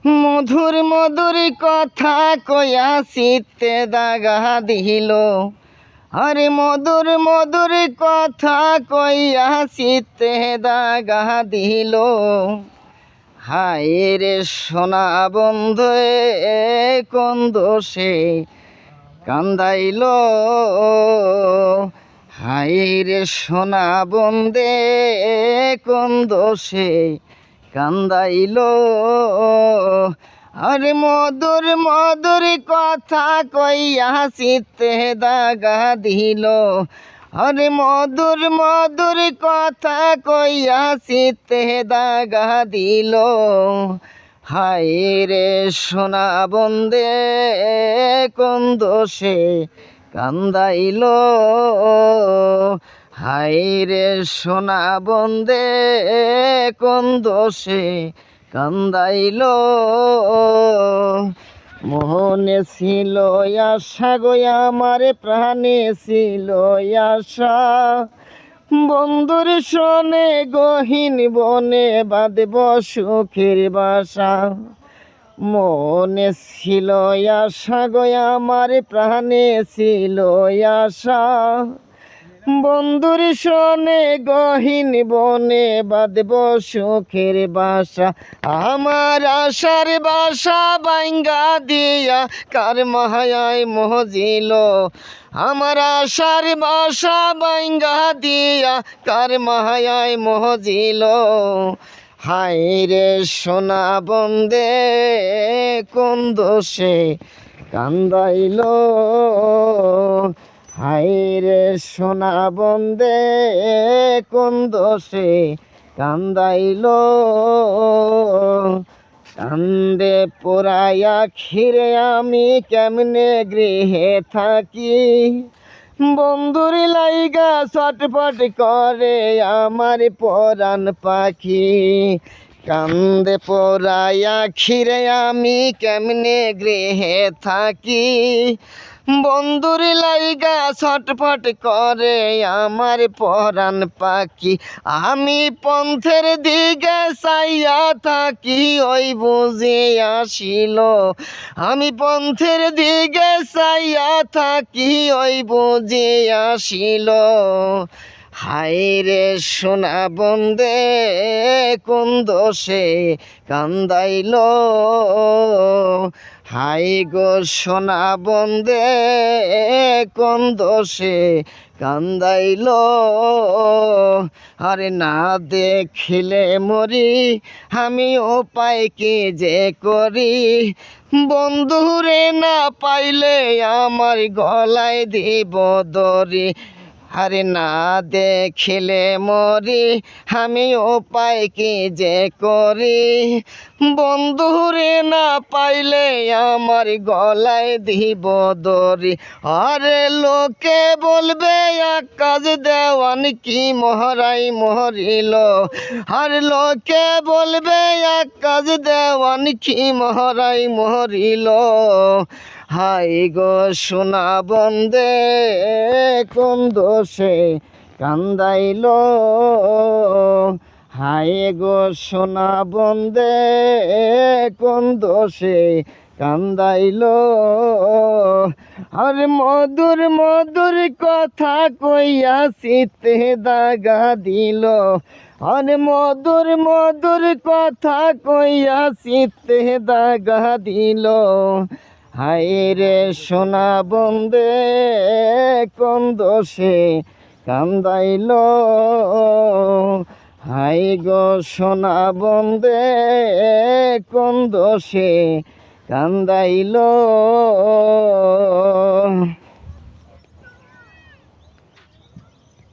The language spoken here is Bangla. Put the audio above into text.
মধুর মধুর কথা কইয়া চিত্তে দাগা দিল। আরে মধুর মধুর কথা কইয়া চিত্তে দাগা দিল। হায় রে সোনা বন্ধু কোন দোষে কান্দাইল। হায় রে সোনা বন্দে কোন দোষে কান্দাইল। আরে মধুর মধুর কথা কইয়া চিত্তে দাগা দিল। আরে মধুর মধুর কথা কইয়া চিত্তে দাগা দিল। হায় রে সোনা বন্দে কোন দোষে কান্দাইল। হায় রে সোনা বন্দে কোন দোষে কান্দাইল। মনে ছিল আশা গো আমার প্রাণে ছিল আশা। বন্ধুর শোনে গহীন বনে বাঁধব সুখের বাসা। মনে ছিল আশা গো আমার প্রাণে ছিল আশা। বন্ধুর শোনে গহীন বনে বাঁধব সুখের বাসা। আমার আশার বাসা ভাঙ্গা দিয়া কার মায়ায় মজিল। আমার আশার বাসা ভাঙ্গা দিয়া কার মায়ায় মজিল। হায় রে সোনা বন্দে কোন দোষে কান্দাইল। হায় রে সোনা বন্দে কোন দোষে কান্দাইল। কান্দে পোড়াইয়া খিরে আমি কেমনে গৃহে থাকি। বন্ধুর লাইগা ছটপট করে আমার পরাণ পাখি। কান্দে পোড়াইয়া খিরে আমি কেমনে গৃহে থাকি। বন্ধুর লাইগা ছটফট করে আমার পরাণ পাখি। আমি পন্থের দিকে চাইয়া থাকি ওই বুঝে আসিল। আমি পন্থের দিকে চাইয়া থাকি ওই বুঝে আসিল। হায় রে সোনা বন্দে কোন দোষে কান্দাইল। হায় গো সোনা বন্দে কোন দোষে কান্দাইল। আরে না দেখিলে মরি আমি উপায় কি যে করি। বন্ধুরে না পাইলে আমার গলায় দিব দড়ি। আরে না দেখিলে মরি আমি উপায় কি যে করি। বন্ধুরে না পাইলে আমার গলায় দিব দড়ি। আরে লোকে বলবে আকাশ দেওয়ান কি মহারাই মরিল। আর লোকে বলবে আকাশ দেওয়ান কি মহারাই মরিল। হায় গো সোনা বন্দে কোন দোষে কান্দাইল। হায় গো সোনা বন্দে কোন দোষে কান্দাইল। আর মধুর মধুর কথা কইয়া চিত্তে দাগা দিল। আর মধুর মধুর কথা কইয়া চিত্তে দাগা দিল। হায় রে সোনা বন্দে কোন দোষে কান্দাইল। হায় গো সোনা বন্দে কোন দোষে কান্দাইল।